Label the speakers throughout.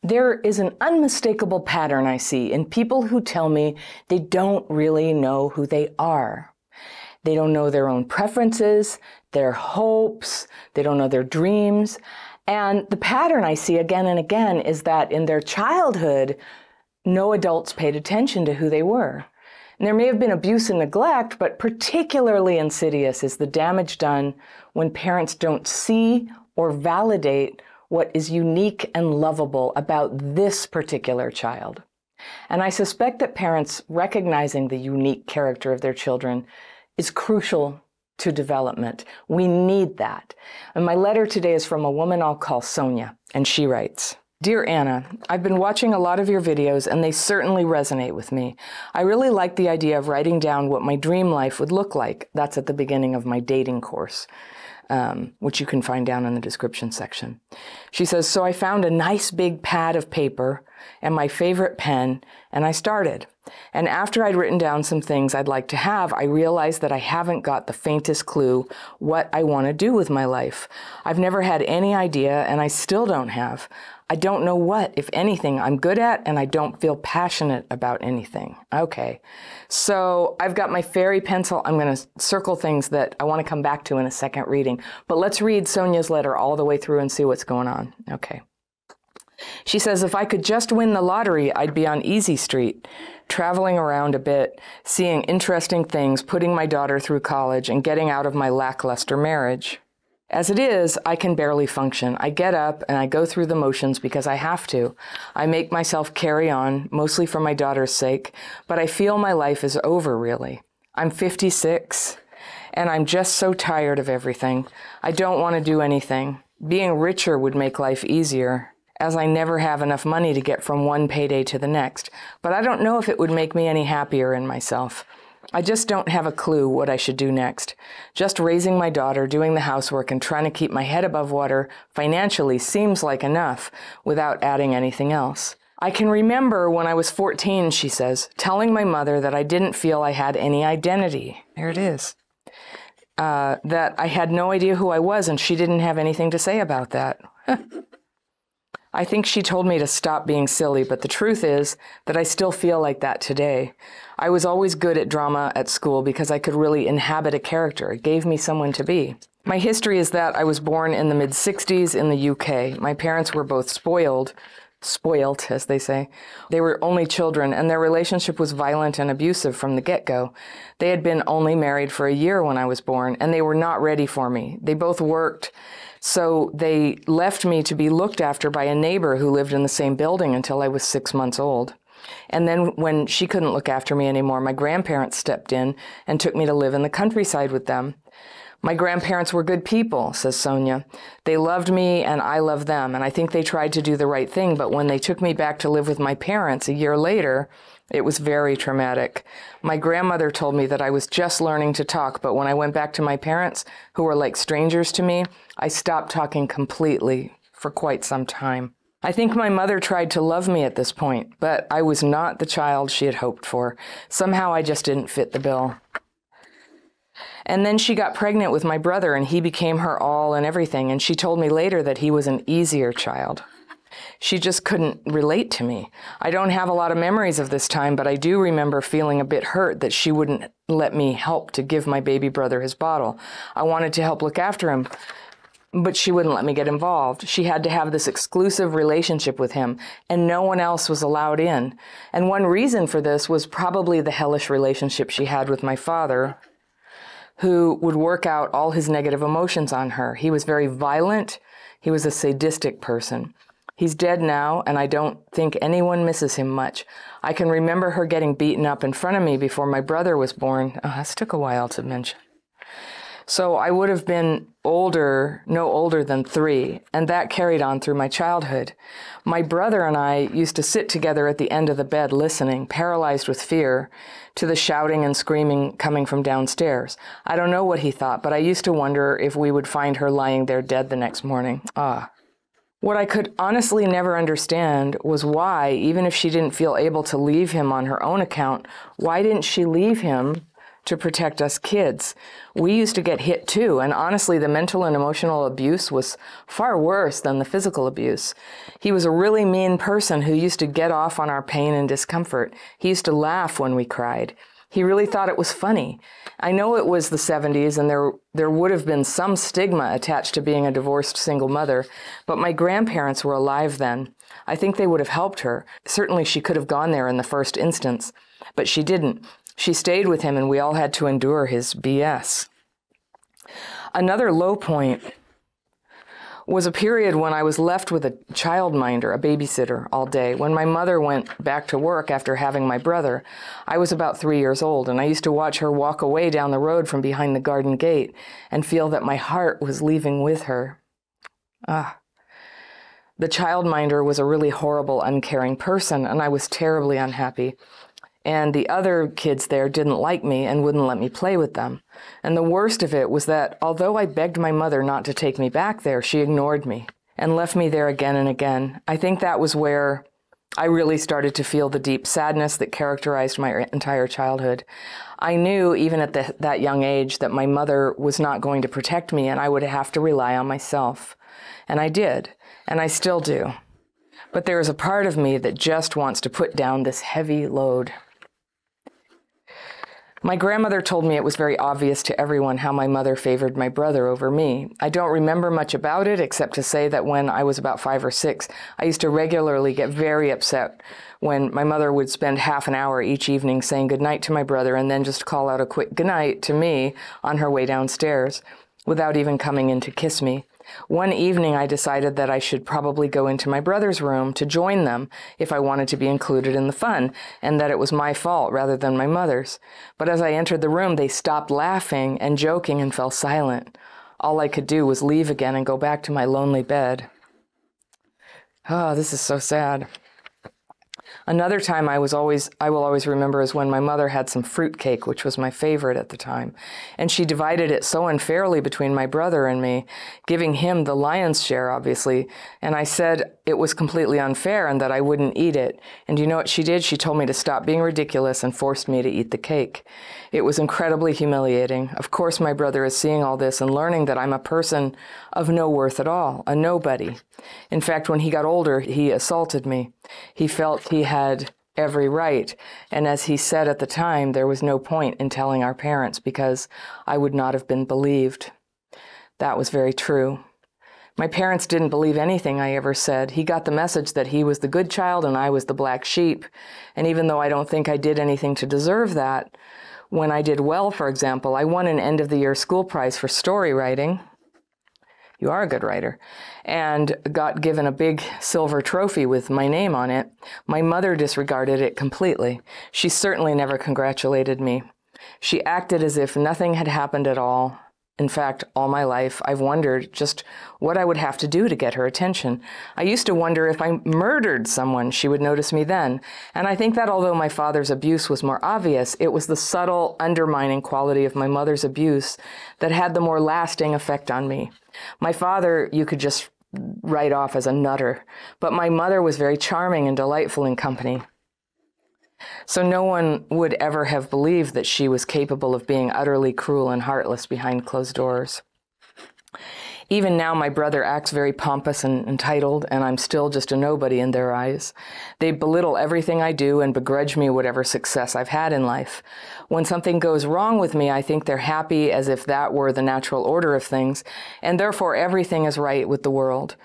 Speaker 1: There is an unmistakable pattern I see in people who tell me they don't really know who they are. They don't know their own preferences, their hopes, they don't know their dreams. And the pattern I see again and again is that in their childhood, no adults paid attention to who they were. And there may have been abuse and neglect, but particularly insidious is the damage done when parents don't see or validate what is unique and lovable about this particular child. And I suspect that parents recognizing the unique character of their children is crucial to development. We need that. And my letter today is from a woman I'll call Sonia, and she writes, "Dear Anna, I've been watching a lot of your videos and they certainly resonate with me. I really like the idea of writing down what my dream life would look like." That's at the beginning of my dating course, which you can find down in the description section. She says, "So I found a nice big pad of paper and my favorite pen, and I started. And after I'd written down some things I'd like to have, I realized that I haven't got the faintest clue what I want to do with my life. I've never had any idea, and I still don't have. I don't know what, if anything, I'm good at, and I don't feel passionate about anything." Okay, so I've got my fairy pencil. I'm going to circle things that I want to come back to in a second reading. But let's read Sonia's letter all the way through and see what's going on. Okay. She says, "If I could just win the lottery, I'd be on Easy Street, traveling around a bit, seeing interesting things, putting my daughter through college, and getting out of my lackluster marriage. As it is, I can barely function. I get up and I go through the motions because I have to. I make myself carry on, mostly for my daughter's sake, but I feel my life is over, really. I'm 56, and I'm just so tired of everything. I don't want to do anything. Being richer would make life easier, as I never have enough money to get from one payday to the next. But I don't know if it would make me any happier in myself. I just don't have a clue what I should do next. Just raising my daughter, doing the housework, and trying to keep my head above water financially seems like enough without adding anything else. I can remember when I was 14, she says, telling my mother that I didn't feel I had any identity. There it is. That I had no idea who I was, and she didn't have anything to say about that. I think she told me to stop being silly, but the truth is that I still feel like that today. I was always good at drama at school because I could really inhabit a character. It gave me someone to be. My history is that I was born in the mid-60s in the UK. My parents were both spoilt, as they say. They were only children, and their relationship was violent and abusive from the get-go. They had been only married for a year when I was born, and they were not ready for me. They both worked, so they left me to be looked after by a neighbor who lived in the same building until I was 6 months old. And then when she couldn't look after me anymore, my grandparents stepped in and took me to live in the countryside with them. My grandparents were good people, says Sonia. They loved me and I loved them, and I think they tried to do the right thing, but when they took me back to live with my parents a year later, it was very traumatic. My grandmother told me that I was just learning to talk, but when I went back to my parents, who were like strangers to me, I stopped talking completely for quite some time. I think my mother tried to love me at this point, but I was not the child she had hoped for. Somehow I just didn't fit the bill. And then she got pregnant with my brother, and he became her all and everything, and she told me later that he was an easier child. She just couldn't relate to me. I don't have a lot of memories of this time, but I do remember feeling a bit hurt that she wouldn't let me help to give my baby brother his bottle. I wanted to help look after him, but she wouldn't let me get involved. She had to have this exclusive relationship with him, and no one else was allowed in. And one reason for this was probably the hellish relationship she had with my father, who would work out all his negative emotions on her. He was very violent. He was a sadistic person. He's dead now, and I don't think anyone misses him much. I can remember her getting beaten up in front of me before my brother was born. Oh, this took a while to mention. So I would have been no older than 3, and that carried on through my childhood. My brother and I used to sit together at the end of the bed listening, paralyzed with fear, to the shouting and screaming coming from downstairs. I don't know what he thought, but I used to wonder if we would find her lying there dead the next morning. What I could honestly never understand was why, even if she didn't feel able to leave him on her own account, why didn't she leave him to protect us kids. We used to get hit too, and honestly, the mental and emotional abuse was far worse than the physical abuse. He was a really mean person who used to get off on our pain and discomfort. He used to laugh when we cried. He really thought it was funny. I know it was the 70s, and there would have been some stigma attached to being a divorced single mother, but my grandparents were alive then. I think they would have helped her. Certainly she could have gone there in the first instance, but she didn't. She stayed with him, and we all had to endure his BS. Another low point was a period when I was left with a childminder, a babysitter, all day. When my mother went back to work after having my brother, I was about 3 years old, and I used to watch her walk away down the road from behind the garden gate and feel that my heart was leaving with her. The childminder was a really horrible, uncaring person, and I was terribly unhappy. And the other kids there didn't like me and wouldn't let me play with them. And the worst of it was that although I begged my mother not to take me back there, she ignored me and left me there again and again. I think that was where I really started to feel the deep sadness that characterized my entire childhood. I knew, even at that young age, that my mother was not going to protect me and I would have to rely on myself. And I did, and I still do. But there is a part of me that just wants to put down this heavy load. My grandmother told me it was very obvious to everyone how my mother favored my brother over me. I don't remember much about it except to say that when I was about 5 or 6, I used to regularly get very upset when my mother would spend half an hour each evening saying goodnight to my brother and then just call out a quick goodnight to me on her way downstairs without even coming in to kiss me. One evening, I decided that I should probably go into my brother's room to join them if I wanted to be included in the fun, and that it was my fault rather than my mother's. But as I entered the room, they stopped laughing and joking and fell silent. All I could do was leave again and go back to my lonely bed. Oh, this is so sad. Another time I will always remember is when my mother had some fruit cake, which was my favorite at the time. And she divided it so unfairly between my brother and me, giving him the lion's share, obviously. And I said it was completely unfair and that I wouldn't eat it. And you know what she did? She told me to stop being ridiculous and forced me to eat the cake. It was incredibly humiliating. Of course, my brother is seeing all this and learning that I'm a person of no worth at all, a nobody. In fact, when he got older, he assaulted me. He felt he had every right, and as he said at the time, there was no point in telling our parents because I would not have been believed. That was very true. My parents didn't believe anything I ever said. He got the message that he was the good child and I was the black sheep, and even though I don't think I did anything to deserve that, when I did well, for example, I won an end-of-the-year school prize for story writing. You are a good writer. And got given a big silver trophy with my name on it. My mother disregarded it completely. She certainly never congratulated me. She acted as if nothing had happened at all. In fact, all my life, I've wondered just what I would have to do to get her attention. I used to wonder if I murdered someone, she would notice me then. And I think that although my father's abuse was more obvious, it was the subtle, undermining quality of my mother's abuse that had the more lasting effect on me. My father, you could just write off as a nutter, but my mother was very charming and delightful in company. So no one would ever have believed that she was capable of being utterly cruel and heartless behind closed doors. Even now, my brother acts very pompous and entitled, and I'm still just a nobody in their eyes. They belittle everything I do and begrudge me whatever success I've had in life. When something goes wrong with me, I think they're happy as if that were the natural order of things, and therefore everything is right with the world.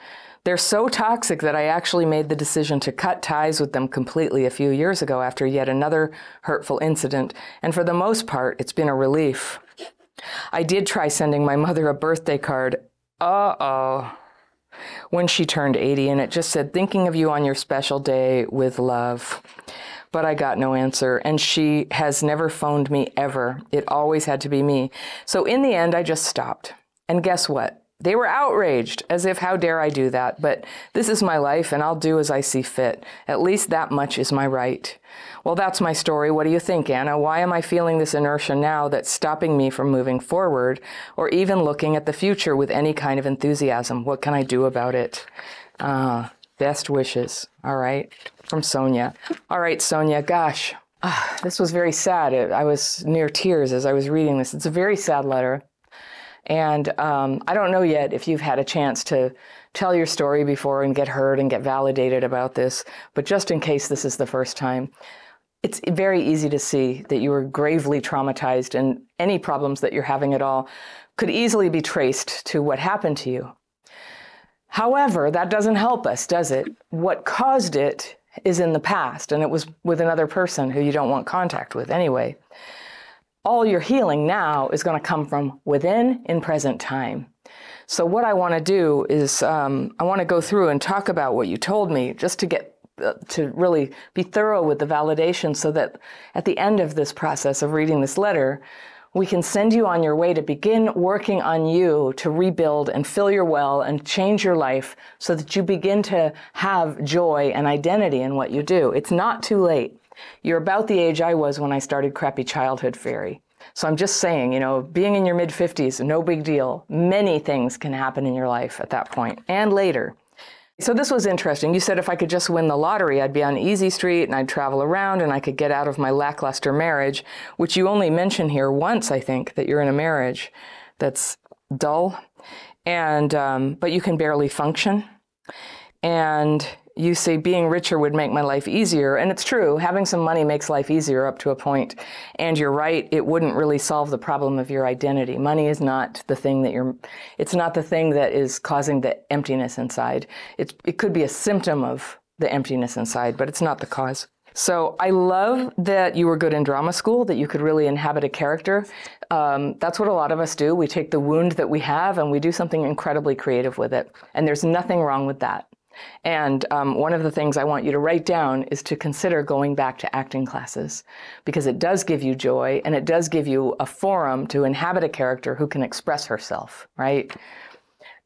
Speaker 1: They're so toxic that I actually made the decision to cut ties with them completely a few years ago after yet another hurtful incident, and for the most part, it's been a relief. I did try sending my mother a birthday card, when she turned 80, and it just said, "Thinking of you on your special day with love." But I got no answer, and she has never phoned me ever. It always had to be me. So in the end, I just stopped. And guess what? They were outraged, as if, how dare I do that? But this is my life, and I'll do as I see fit. At least that much is my right. Well, that's my story. What do you think, Anna? Why am I feeling this inertia now that's stopping me from moving forward, or even looking at the future with any kind of enthusiasm? What can I do about it? Best wishes. All right. From Sonia. All right, Sonia, gosh, This was very sad. I was near tears as I was reading this. It's a very sad letter. And I don't know yet if you've had a chance to tell your story before and get heard and get validated about this, but just in case this is the first time, it's very easy to see that you were gravely traumatized, and any problems that you're having at all could easily be traced to what happened to you. However, that doesn't help us, does it? What caused it is in the past, and it was with another person who you don't want contact with anyway. All your healing now is going to come from within in present time. So what I want to do is I want to go through and talk about what you told me, just to get to really be thorough with the validation, so that at the end of this process of reading this letter, we can send you on your way to begin working on you to rebuild and fill your well and change your life so that you begin to have joy and identity in what you do. It's not too late. You're about the age I was when I started Crappy Childhood Fairy. So I'm just saying, being in your mid-50s, no big deal. Many things can happen in your life at that point and later. So this was interesting. You said if I could just win the lottery, I'd be on Easy Street and I'd travel around and I could get out of my lackluster marriage, which you only mention here once, I think, that you're in a marriage that's dull, and but you can barely function. And you say being richer would make my life easier. And it's true, having some money makes life easier up to a point. And you're right, it wouldn't really solve the problem of your identity. Money is not the thing it's not the thing that is causing the emptiness inside. It could be a symptom of the emptiness inside, but it's not the cause. So I love that you were good in drama school, that you could really inhabit a character. That's what a lot of us do. We take the wound that we have and we do something incredibly creative with it. And there's nothing wrong with that. And one of the things I want you to write down is to consider going back to acting classes, because it does give you joy and it does give you a forum to inhabit a character who can express herself, right?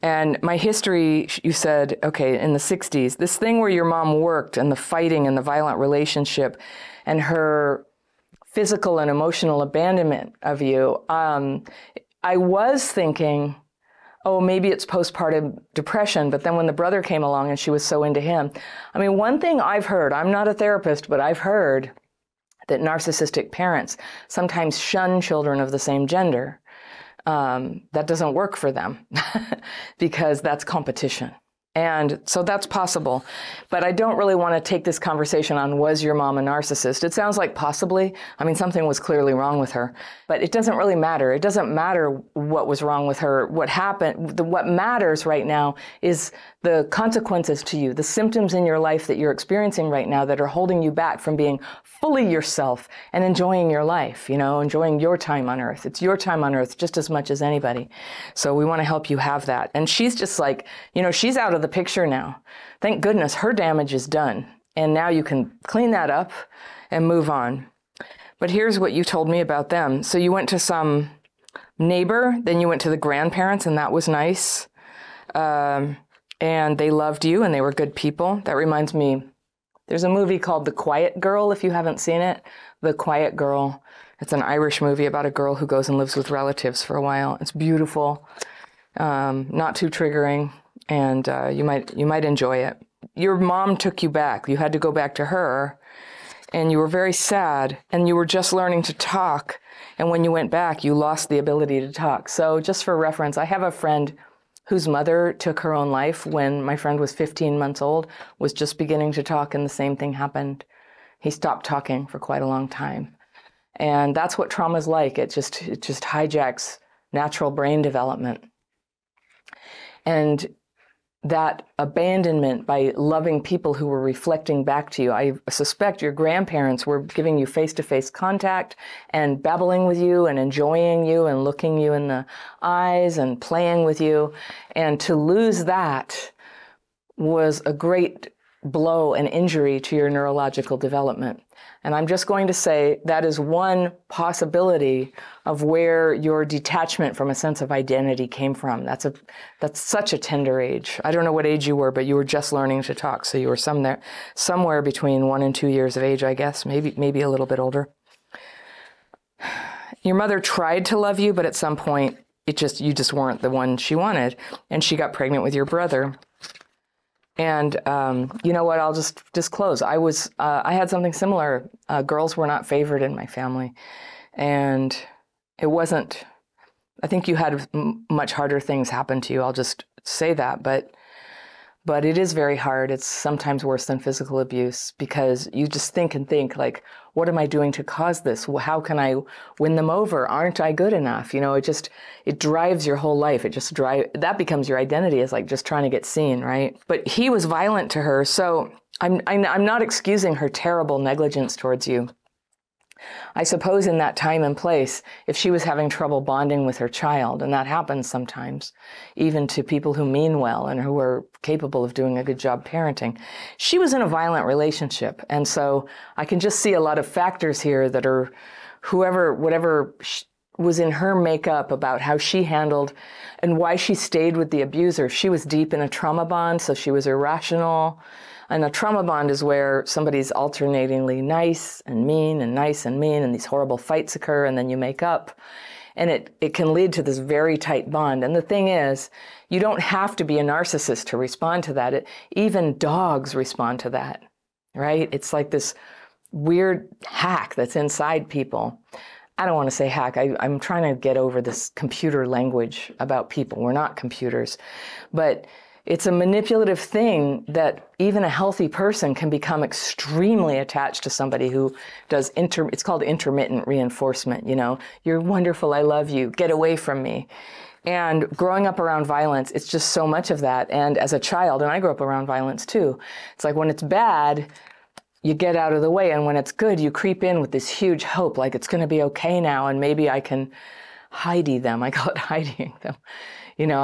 Speaker 1: And my history, you said, okay, in the 60s, this thing where your mom worked and the fighting and the violent relationship and her physical and emotional abandonment of you, I was thinking, oh, maybe it's postpartum depression. But then when the brother came along and she was so into him, I mean, one thing I've heard, I'm not a therapist, but I've heard that narcissistic parents sometimes shun children of the same gender. That doesn't work for them because that's competition. And so that's possible. But I don't really want to take this conversation on, was your mom a narcissist? It sounds like possibly. I mean, something was clearly wrong with her. But it doesn't really matter. It doesn't matter what was wrong with her. What happened, what matters right now is the consequences to you, the symptoms in your life that you're experiencing right now that are holding you back from being fully yourself and enjoying your life, enjoying your time on earth. It's your time on earth just as much as anybody. So we want to help you have that. And she's just like, she's out of the picture now. Thank goodness her damage is done. And now you can clean that up and move on. But here's what you told me about them. So you went to some neighbor, then you went to the grandparents, and that was nice. And they loved you and they were good people. That reminds me, there's a movie called The Quiet Girl, if you haven't seen it. The Quiet Girl. It's an Irish movie about a girl who goes and lives with relatives for a while. It's beautiful, not too triggering, and you might enjoy it. Your mom took you back. You had to go back to her, and you were very sad, and you were just learning to talk. And when you went back, you lost the ability to talk. So just for reference, I have a friend whose mother took her own life when my friend was 15 months old, was just beginning to talk, and the same thing happened. He stopped talking for quite a long time. And that's what trauma's like. It just hijacks natural brain development. And that abandonment by loving people who were reflecting back to you. I suspect your grandparents were giving you face-to-face contact and babbling with you and enjoying you and looking you in the eyes and playing with you. And to lose that was a great blow and injury to your neurological development. And I'm just going to say that is one possibility of where your detachment from a sense of identity came from. That's such a tender age. I don't know what age you were, but you were just learning to talk. So you were somewhere between 1 and 2 years of age, I guess, maybe a little bit older. Your mother tried to love you, but at some point you just weren't the one she wanted. And she got pregnant with your brother. And you know what? I'll just disclose. I had something similar. Girls were not favored in my family, and it wasn't. I think you had much harder things happen to you. I'll just say that, but it is very hard. It's sometimes worse than physical abuse because you just think like, what am I doing to cause this? How can I win them over? Aren't I good enough? You know, it drives your whole life. That becomes your identity, is like just trying to get seen, right? But he was violent to her. So I'm not excusing her terrible negligence towards you. I suppose in that time and place, if she was having trouble bonding with her child, and that happens sometimes, even to people who mean well and who are capable of doing a good job parenting, she was in a violent relationship. And so I can just see a lot of factors here that are whatever was in her makeup about how she handled and why she stayed with the abuser. She was deep in a trauma bond, so she was irrational. And a trauma bond is where somebody's alternatingly nice and mean and nice and mean, and these horrible fights occur, and then you make up. And it can lead to this very tight bond. And the thing is, you don't have to be a narcissist to respond to that. Even dogs respond to that, right? It's like this weird hack that's inside people. I don't want to say hack. I'm trying to get over this computer language about people. We're not computers. But it's a manipulative thing that even a healthy person can become extremely attached to somebody who does it's called intermittent reinforcement, you know. You're wonderful, I love you, get away from me. And growing up around violence, it's just so much of that. And as a child, and I grew up around violence too, it's like when it's bad, you get out of the way. And when it's good, you creep in with this huge hope, like it's going to be okay now. And maybe I can hidey them. I call it hiding them. You know,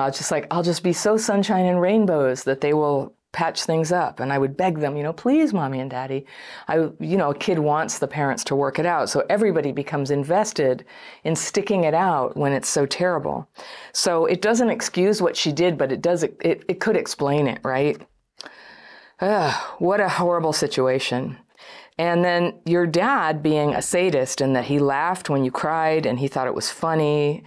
Speaker 1: I'll just be so sunshine and rainbows that they will patch things up. And I would beg them, you know, please, mommy and daddy. A kid wants the parents to work it out. So everybody becomes invested in sticking it out when it's so terrible. So it doesn't excuse what she did, but it could explain it, right? What a horrible situation. And then your dad being a sadist, and that he laughed when you cried and he thought it was funny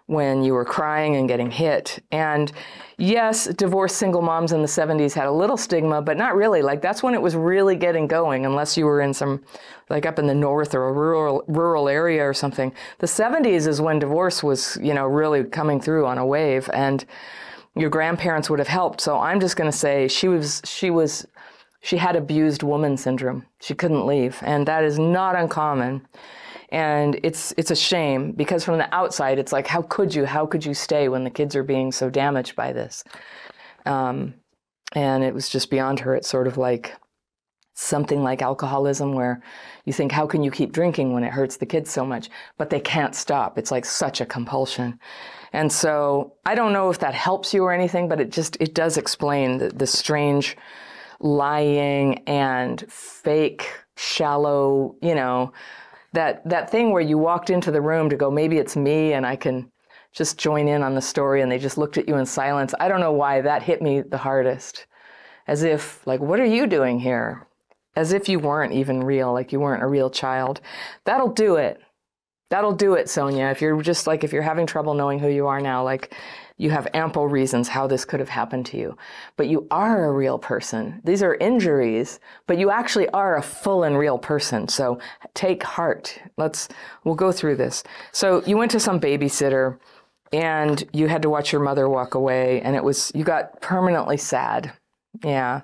Speaker 1: when you were crying and getting hit. And yes, divorced single moms in the 70s had a little stigma, but not really. Like that's when it was really getting going, unless you were in some, like up in the north or a rural area or something. The 70s is when divorce was, you know, really coming through on a wave, and your grandparents would have helped. So I'm just going to say she had abused woman syndrome. She couldn't leave, and that is not uncommon. And it's a shame, because from the outside, it's like, how could you stay when the kids are being so damaged by this? And it was just beyond her. It's sort of like something like alcoholism, where you think, how can you keep drinking when it hurts the kids so much? But they can't stop. It's like such a compulsion. And so I don't know if that helps you or anything, but it does explain the strange lying and fake, shallow, you know, that thing where you walked into the room to go, maybe it's me and I can just join in on the story, and they just looked at you in silence. I don't know why that hit me the hardest. As if, like, what are you doing here? As if you weren't even real, like you weren't a real child. That'll do it. That'll do it, Sonia. If you're having trouble knowing who you are now, like, you have ample reasons how this could have happened to you. But you are a real person. These are injuries, but you actually are a full and real person. So take heart. We'll go through this. So you went to some babysitter and you had to watch your mother walk away, and you got permanently sad. Yeah.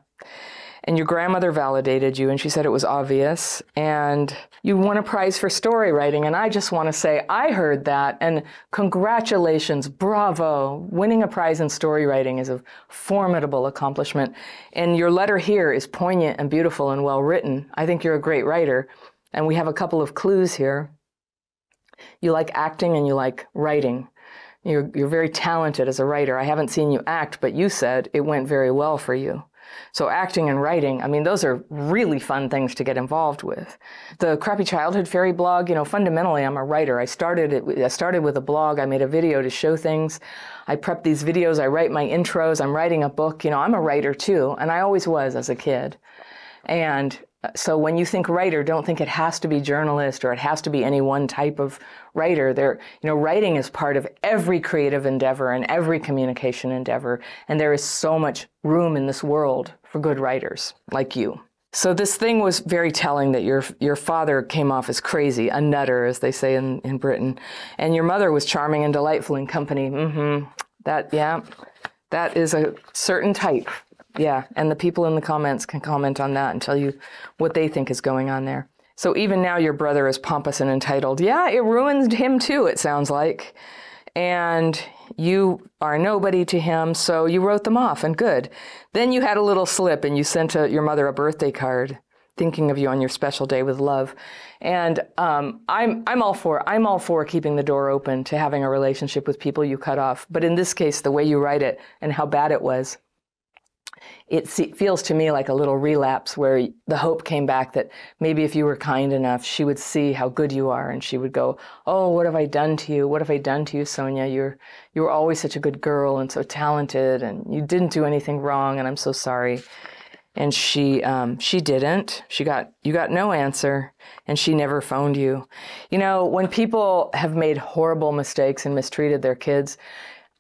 Speaker 1: And your grandmother validated you, and she said it was obvious, and you won a prize for story writing. And I just want to say, I heard that, and congratulations, bravo. Winning a prize in story writing is a formidable accomplishment. And your letter here is poignant and beautiful and well written. I think you're a great writer. And we have a couple of clues here. You like acting and you like writing. You're very talented as a writer. I haven't seen you act, but you said it went very well for you. So acting and writing, I mean, those are really fun things to get involved with. The Crappy Childhood Fairy blog, you know, fundamentally, I'm a writer. I started with a blog. I made a video to show things. I prep these videos. I write my intros. I'm writing a book. You know, I'm a writer too, and I always was as a kid. And so when you think writer, don't think it has to be journalist or it has to be any one type of writer. Writing is part of every creative endeavor and every communication endeavor. And there is so much room in this world for good writers like you. So this thing was very telling that your father came off as crazy, a nutter, as they say in Britain, and your mother was charming and delightful in company. That is a certain type. Yeah, and the people in the comments can comment on that and tell you what they think is going on there. So even now your brother is pompous and entitled. Yeah, it ruined him too, it sounds like. And you are nobody to him, so you wrote them off, and good. Then you had a little slip and you sent your mother a birthday card, thinking of you on your special day with love. And I'm all for keeping the door open to having a relationship with people you cut off. But in this case, the way you write it and how bad it was, it feels to me like a little relapse where the hope came back that maybe if you were kind enough, she would see how good you are and she would go, oh, what have I done to you? What have I done to you, Sonia? You were always such a good girl and so talented and you didn't do anything wrong and I'm so sorry. And she didn't. You got no answer and she never phoned you. You know, when people have made horrible mistakes and mistreated their kids,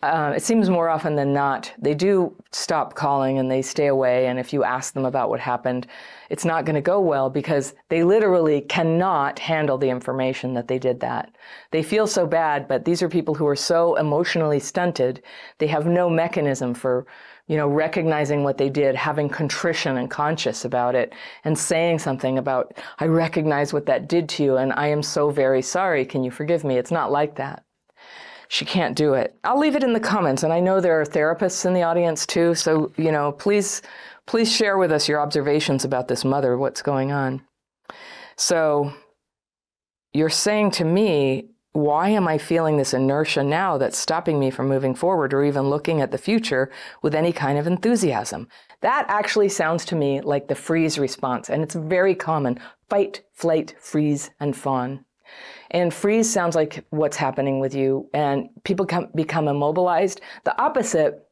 Speaker 1: it seems more often than not, they do stop calling and they stay away. And if you ask them about what happened, it's not going to go well because they literally cannot handle the information that they did that. They feel so bad, but these are people who are so emotionally stunted. They have no mechanism for, recognizing what they did, having contrition and conscious about it, and saying something about, I recognize what that did to you, and I am so very sorry. Can you forgive me? It's not like that. She can't do it. I'll leave it in the comments, and I know there are therapists in the audience too, so, please share with us your observations about this mother, what's going on. So you're saying to me, why am I feeling this inertia now that's stopping me from moving forward or even looking at the future with any kind of enthusiasm? That actually sounds to me like the freeze response, and it's very common. Fight, flight, freeze, and fawn. And freeze sounds like what's happening with you, and people become immobilized. The opposite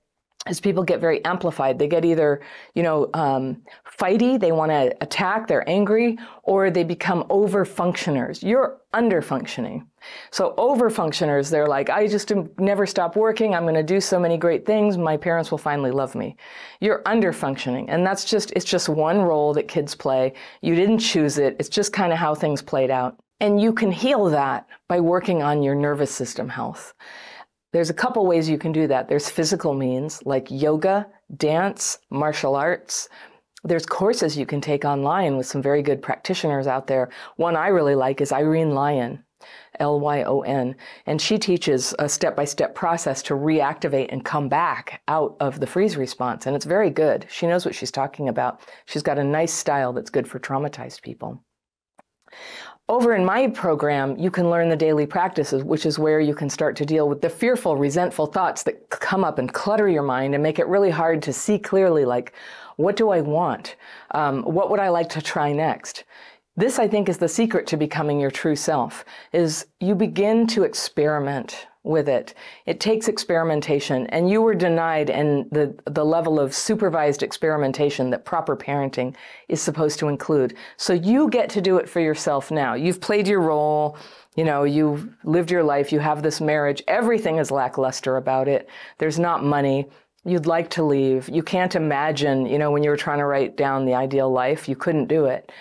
Speaker 1: is people get very amplified. They get either, fighty, they want to attack, they're angry, or they become over-functioners. You're under-functioning. So over-functioners, they're like, I just never stop working. I'm going to do so many great things. My parents will finally love me. You're under-functioning, and it's just one role that kids play. You didn't choose it. It's just kind of how things played out. And you can heal that by working on your nervous system health. There's a couple ways you can do that. There's physical means like yoga, dance, martial arts. There's courses you can take online with some very good practitioners out there. One I really like is Irene Lyon, Lyon, and she teaches a step-by-step process to reactivate and come back out of the freeze response. And it's very good. She knows what she's talking about. She's got a nice style that's good for traumatized people. Over in my program, you can learn the daily practices, which is where you can start to deal with the fearful, resentful thoughts that come up and clutter your mind and make it really hard to see clearly, like, what do I want? What would I like to try next? This, I think, is the secret to becoming your true self, is you begin to experiment with it. It takes experimentation, and you were denied in the level of supervised experimentation that proper parenting is supposed to include. So you get to do it for yourself now. You've played your role, you've lived your life, you have this marriage, everything is lackluster about it. There's not money. You'd like to leave. You can't imagine, when you were trying to write down the ideal life, you couldn't do it.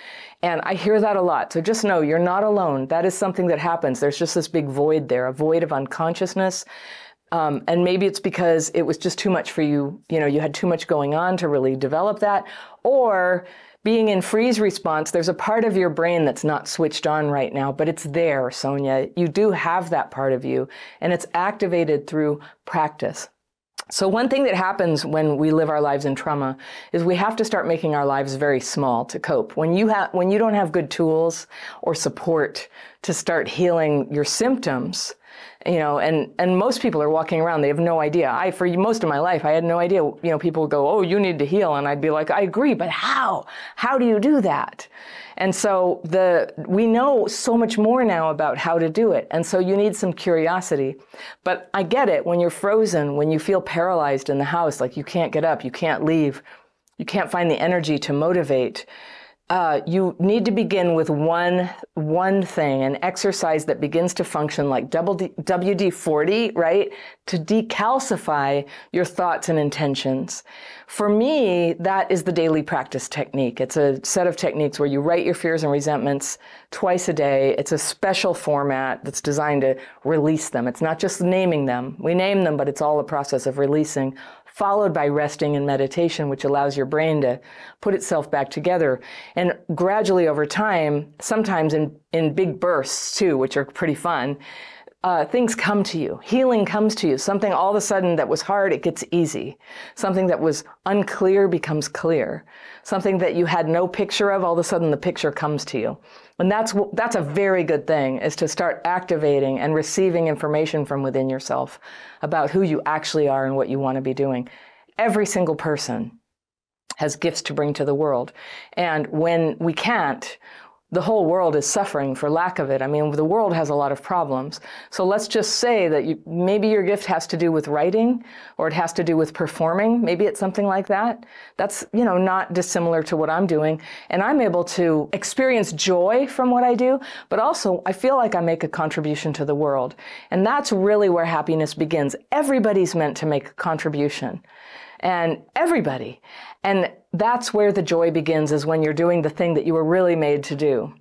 Speaker 1: And I hear that a lot. So just know you're not alone. That is something that happens. There's just this big void there, a void of unconsciousness. And maybe it's because it was just too much for you. You had too much going on to really develop that. Or being in freeze response, there's a part of your brain that's not switched on right now, but it's there, Sonia. You do have that part of you, and it's activated through practice. So one thing that happens when we live our lives in trauma is we have to start making our lives very small to cope. When you don't have good tools or support to start healing your symptoms, and most people are walking around, they have no idea. For most of my life, I had no idea. People would go, oh, you need to heal. And I'd be like, I agree, but how? How do you do that? And so we know so much more now about how to do it. And so you need some curiosity. But I get it, when you're frozen, when you feel paralyzed in the house, like you can't get up, you can't leave, you can't find the energy to motivate, You need to begin with one thing, an exercise that begins to function like WD-40, right? To decalcify your thoughts and intentions. For me, that is the daily practice technique. It's a set of techniques where you write your fears and resentments twice a day. It's a special format that's designed to release them. It's not just naming them. We name them, but it's all a process of releasing, followed by resting and meditation, which allows your brain to put itself back together. And gradually over time, sometimes in big bursts too, which are pretty fun, things come to you. Healing comes to you. Something all of a sudden that was hard, it gets easy. Something that was unclear becomes clear. Something that you had no picture of, all of a sudden the picture comes to you. And that's a very good thing, is to start activating and receiving information from within yourself about who you actually are and what you want to be doing. Every single person has gifts to bring to the world. And when we can't, the whole world is suffering for lack of it. I mean, the world has a lot of problems. So let's just say that maybe your gift has to do with writing, or it has to do with performing. Maybe it's something like that. That's, not dissimilar to what I'm doing. And I'm able to experience joy from what I do, but also I feel like I make a contribution to the world. And that's really where happiness begins. Everybody's meant to make a contribution. And everybody. And that's where the joy begins, is when you're doing the thing that you were really made to do.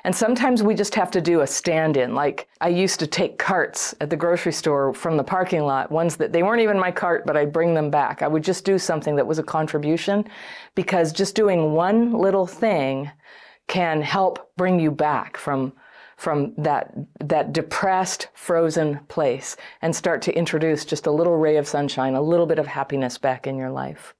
Speaker 1: And sometimes we just have to do a stand-in. Like, I used to take carts at the grocery store from the parking lot, ones that they weren't even my cart, but I'd bring them back. I would just do something that was a contribution, because just doing one little thing can help bring you back from that depressed, frozen place, and start to introduce just a little ray of sunshine, a little bit of happiness back in your life.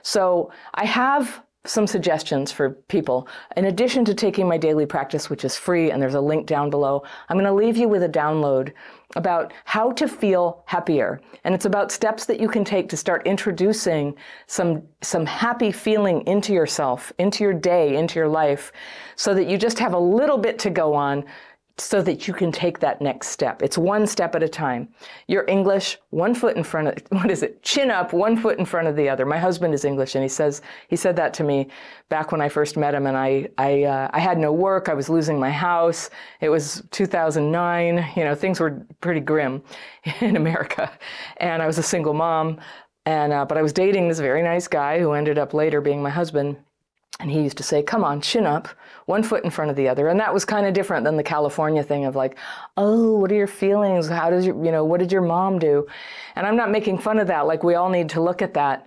Speaker 1: So I have some suggestions for people. In addition to taking my daily practice, which is free, and there's a link down below, I'm going to leave you with a download about how to feel happier. And it's about steps that you can take to start introducing some happy feeling into yourself, into your day, into your life, so that you just have a little bit to go on, so that you can take that next step. It's one step at a time. Your English, one foot in front of, chin up, one foot in front of the other. My husband is English, and he said that to me back when I first met him, and I had no work. I was losing my house. It was 2009. Things were pretty grim in America, and I was a single mom, but I was dating this very nice guy who ended up later being my husband. And he used to say, come on, chin up, one foot in front of the other. And that was kind of different than the California thing of like, oh, what are your feelings? How does what did your mom do? And I'm not making fun of that. Like, we all need to look at that.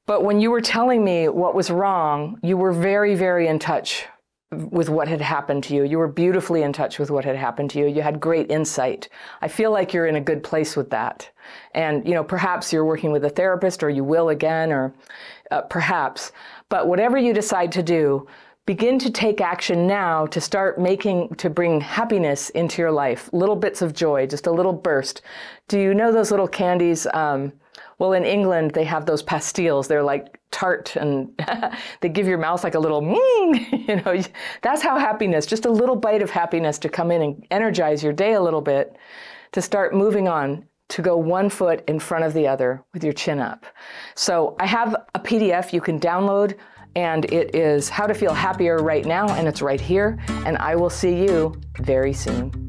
Speaker 1: But when you were telling me what was wrong, you were very, very in touch with what had happened to you. You were beautifully in touch with what had happened to you. You had great insight. I feel like you're in a good place with that. And, perhaps you're working with a therapist, or you will again, or perhaps. But whatever you decide to do, begin to take action now to start to bring happiness into your life. Little bits of joy, just a little burst. Do you know those little candies? Well, in England, they have those pastilles. They're like tart, and they give your mouth like a little, that's how happiness, just a little bite of happiness to come in and energize your day a little bit, to start moving on, to go one foot in front of the other with your chin up. So I have a PDF you can download, and it is How to Feel Happier Right Now, and it's right here. And I will see you very soon.